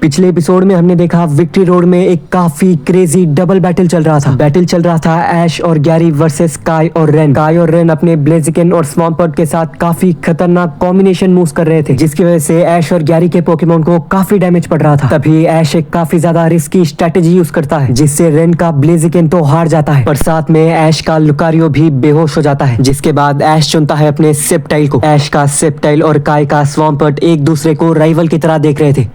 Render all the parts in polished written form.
पिछले एपिसोड में हमने देखा विक्ट्री रोड में एक काफी क्रेजी डबल बैटल चल रहा था। ऐश और गैरी वर्सेस काय और रेन अपने ब्लेजिकन और स्वॉम्पर्ट के साथ काफी खतरनाक कॉम्बिनेशन मूव्स कर रहे थे, जिसकी वजह से ऐश और गैरी के पोकेमोन को काफी डैमेज पड़ रहा था। तभी ऐश एक काफी ज्यादा रिस्की स्ट्रेटेजी यूज करता है, जिससे रेन का ब्लेजिकन तो हार जाता है, पर साथ में ऐश का लुकारियो भी बेहोश हो जाता है। जिसके बाद ऐश चुनता है अपने सेप्टाइल को। ऐश का सेप्टाइल और काय का स्वॉम्पर्ट एक दूसरे को राइवल की तरह देख रहे थे।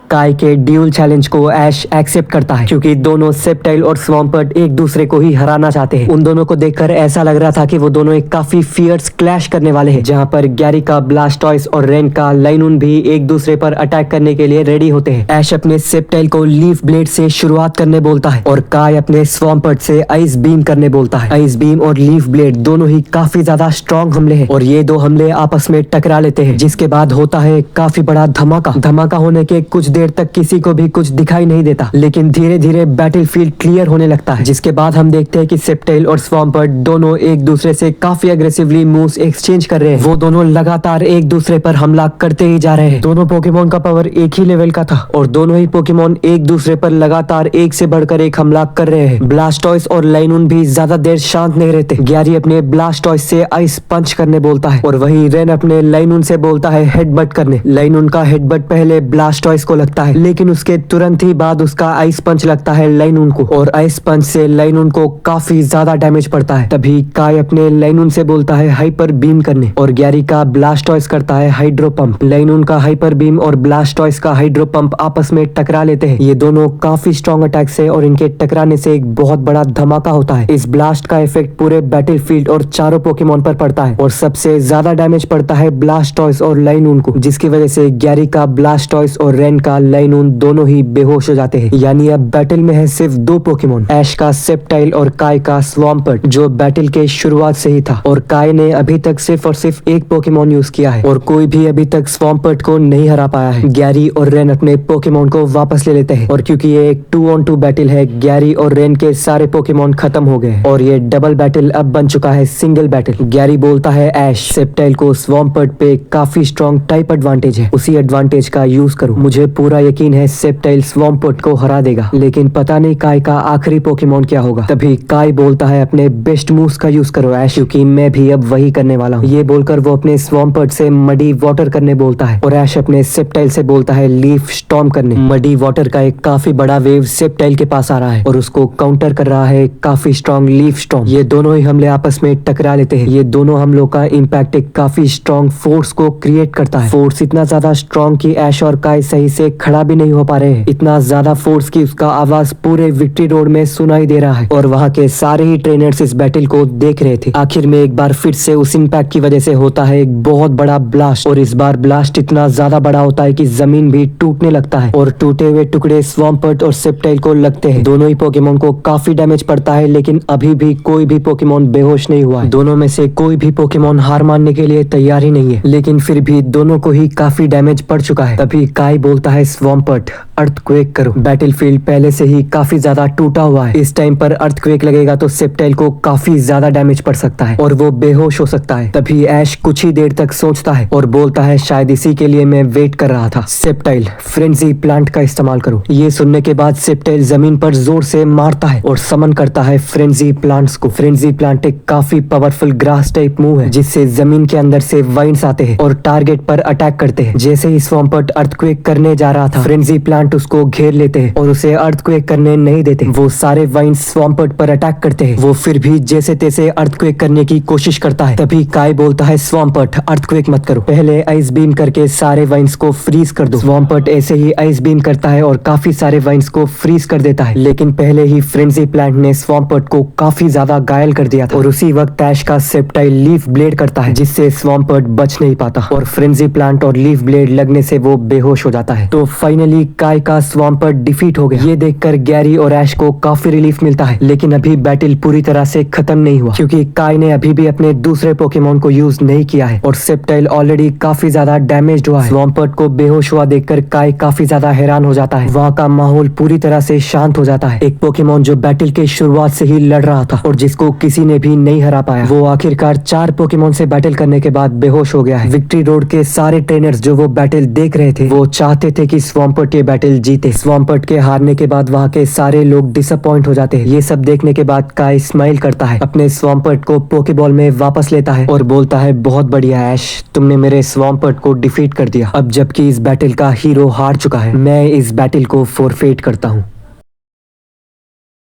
काय के ड्यूल चैलेंज को ऐश एक्सेप्ट करता है, क्योंकि दोनों सेप्टाइल और स्वॉम्पर्ट एक दूसरे को ही हराना चाहते हैं। उन दोनों को देखकर ऐसा लग रहा था कि वो दोनों एक काफी फियर्स क्लैश करने वाले हैं, जहां पर गैरी का ब्लास्टॉइस और रेन का लाइनून भी एक दूसरे पर अटैक करने के लिए रेडी होते हैं। ऐश अपने सेप्टाइल को लीफ ब्लेड से शुरुआत करने बोलता है और काय अपने स्वॉम्पर्ट से आइस बीम करने बोलता है। आइस बीम और लीफ ब्लेड दोनों ही काफी ज्यादा स्ट्रॉन्ग हमले हैं और ये दो हमले आपस में टकरा लेते हैं, जिसके बाद होता है काफी बड़ा धमाका होने के कुछ देर तक किसी को भी कुछ दिखाई नहीं देता, लेकिन धीरे धीरे बैटलफील्ड क्लियर होने लगता है। जिसके बाद हम देखते हैं कि सेप्टाइल और स्वॉम्पर्ट दोनों एक दूसरे से काफी अग्रेसिवली मूव्स एक्सचेंज कर रहे हैं। वो दोनों लगातार एक दूसरे पर हमला करते ही जा रहे हैं। दोनों पोकेमोन का पावर एक ही लेवल का था और दोनों ही पोकेमोन एक दूसरे पर लगातार एक से बढ़कर एक हमला कर रहे हैं। ब्लास्टॉइस और लाइनून भी ज्यादा देर शांत नहीं रहते। गैरी अपने ब्लास्टॉइस से आइस पंच करने बोलता है और वही रेन अपने लाइनून से बोलता है हेडबट करने। लाइनून का हेडबट पहले ब्लास्टॉइस को लगता है, लेकिन उसके तुरंत ही बाद उसका आइस पंच लगता है लाइनून को और आइस पंच से लाइनून को काफी ज्यादा डैमेज पड़ता है। तभी काय अपने लाइनून से बोलता है हाइपर बीम करने और गैरी का ब्लास्टॉइस करता है हाइड्रो पंप। लाइनून का हाइपर बीम और ब्लास्टॉइस का हाइड्रो पंप आपस में टकरा लेते हैं। ये दोनों काफी स्ट्रॉन्ग अटैक्स है और इनके टकराने से एक बहुत बड़ा धमाका होता है। इस ब्लास्ट का इफेक्ट पूरे बैटलफील्ड और चारों पोकेमोन पर पड़ता है और सबसे ज्यादा डैमेज पड़ता है ब्लास्टॉइस और लाइनून को, जिसकी वजह से गैरी का ब्लास्टॉइस और रेन का लाइनून दोनों ही बेहोश हो जाते हैं। यानी अब बैटल में है सिर्फ दो पोकेमोन, ऐश का सेप्टाइल और काय का स्वॉम्पर्ट, जो बैटल के शुरुआत से ही था। और काय ने अभी तक सिर्फ और सिर्फ एक पोकेमोन यूज किया है और कोई भी अभी तक स्वॉम्पर्ट को नहीं हरा पाया है। गैरी और रेन अपने पोकेमोन को वापस ले लेते हैं और क्योंकि ये एक 2-on-2 बैटल है, गैरी और रेन के सारे पोकेमोन खत्म हो गए और ये डबल बैटल अब बन चुका है सिंगल बैटल। गैरी बोलता है ऐश सेप्टाइल को स्वॉम्पर्ट पे काफी स्ट्रॉन्ग टाइप एडवांटेज है, उसी एडवांटेज का यूज करो। मुझे पूरा यकीन है सेप्टाइल स्वॉम्पर्ट को हरा देगा, लेकिन पता नहीं काय का आखिरी पोकेमोन क्या होगा। तभी काय बोलता है अपने बेस्ट मूव्स का यूज करो ऐश, क्योंकि मैं भी अब वही करने वाला हूँ। ये बोलकर वो अपने स्वॉम्पर्ट से मडी वाटर करने बोलता है और ऐश अपने सेप्टाइल से बोलता है लीफ स्टॉर्म करने। मडी वाटर का एक काफी बड़ा वेव सेप्टाइल के पास आ रहा है और उसको काउंटर कर रहा है काफी स्ट्रॉन्ग लीफ स्टॉर्म। ये दोनों ही हमले आपस में टकरा लेते हैं। ये दोनों हमलों का इम्पैक्ट एक काफी स्ट्रॉन्ग फोर्स को क्रिएट करता है। फोर्स इतना ज्यादा स्ट्रॉन्ग कि ऐश और काय सही से खड़ा भी नहीं हो पा रहे हैं। इतना ज्यादा फोर्स की उसका आवाज पूरे विक्ट्री रोड में सुनाई दे रहा है और वहाँ के सारे ही ट्रेनर्स इस बैटल को देख रहे थे। आखिर में एक बार फिर से उस इम्पैक्ट की वजह से होता है एक बहुत बड़ा ब्लास्ट और इस बार ब्लास्ट इतना ज्यादा बड़ा होता है कि जमीन भी टूटने लगता है और टूटे हुए टुकड़े स्वॉम्पर्ट और सेप्टाइल को लगते हैं। दोनों ही पोकेमोन को काफी डैमेज पड़ता है, लेकिन अभी भी कोई भी पोकेमोन बेहोश नहीं हुआ है। दोनों में से कोई भी पोकेमोन हार मानने के लिए तैयार ही नहीं है, लेकिन फिर भी दोनों को ही काफी डैमेज पड़ चुका है। तभी काय बोलता है स्वॉम्पर्ट अर्थक्वेक करो। बैटलफील्ड पहले से ही काफी ज्यादा टूटा हुआ है, इस टाइम पर अर्थक्वेक लगेगा तो सेप्टाइल को काफी ज्यादा डैमेज पड़ सकता है और वो बेहोश हो सकता है। तभी ऐश कुछ ही देर तक सोचता है और बोलता है शायद इसी के लिए मैं वेट कर रहा था। सेप्टाइल फ्रेंजी प्लांट का इस्तेमाल करो। ये सुनने के बाद सेप्टाइल जमीन पर जोर से मारता है और समन करता है फ्रेंजी प्लांट्स को। फ्रेंजी प्लांट एक काफी पावरफुल ग्रास टाइप मूव है, जिससे जमीन के अंदर से वाइंड्स आते हैं और टारगेट पर अटैक करते हैं। जैसे ही स्वॉम्पर्ट अर्थक्वेक करने जा रहा था, फ्रेंजी प्लांट उसको घेर लेते हैं और उसे अर्थक्वेक करने नहीं देते। वो सारे वाइंड्स स्वॉम्पर्ट पर अटैक करते हैं। वो फिर भी जैसे तैसे अर्थक्वेक करने की कोशिश करता है। तभी काय बोलता है स्वॉम्पर्ट अर्थक्वेक मत करो, पहले आइस बीम करके सारे वाइंड्स को फ्रीज कर दो। स्वॉम्पर्ट ऐसे ही आइस बीम करता है और काफी सारे वाइंड्स को फ्रीज कर देता है, लेकिन पहले ही फ्रेंजी प्लांट ने स्वॉम्पर्ट को काफी ज्यादा घायल कर दिया था और उसी वक्त ऐश का सेप्टाइल लीफ ब्लेड करता है, जिससे स्वॉम्पर्ट बच नहीं पाता और फ्रेंजी प्लांट और लीफ ब्लेड लगने से वो बेहोश हो जाता है। तो फाइनली काय का स्वॉम्पर्ट डिफीट हो गया। ये देखकर गैरी और ऐश को काफी रिलीफ मिलता है, लेकिन अभी बैटल पूरी तरह से खत्म नहीं हुआ, क्योंकि काय ने अभी भी अपने दूसरे पोकेमोन को यूज नहीं किया है और सेप्टाइल ऑलरेडी काफी ज्यादा डैमेज्ड हुआ है। स्वॉम्पर्ट को बेहोश हुआ देखकर काय काफी ज्यादा हैरान हो जाता है। वहाँ का माहौल पूरी तरह से शांत हो जाता है। एक पोकेमोन जो बैटल के शुरुआत से ही लड़ रहा था और जिसको किसी ने भी नहीं हरा पाया, वो आखिरकार 4 पोकेमोन से बैटल करने के बाद बेहोश हो गया है। विक्ट्री रोड के सारे ट्रेनर्स जो वो बैटल देख रहे थे, वो चाहते थे कि स्वाम्पर्ट ये बैटल जीते। स्वाम्पर्ट के हारने के बाद वहाँ के सारे लोग डिसअपॉइंट हो जाते हैं। ये सब देखने के बाद काई स्माइल करता है, अपने स्वाम्पर्ट को पोकेबॉल में वापस लेता है और बोलता है बहुत बढ़िया ऐश, तुमने मेरे स्वाम्पर्ट को डिफीट कर दिया। अब जबकि इस बैटल का हीरो हार चुका है, मैं इस बैटल को फोरफेट करता हूँ।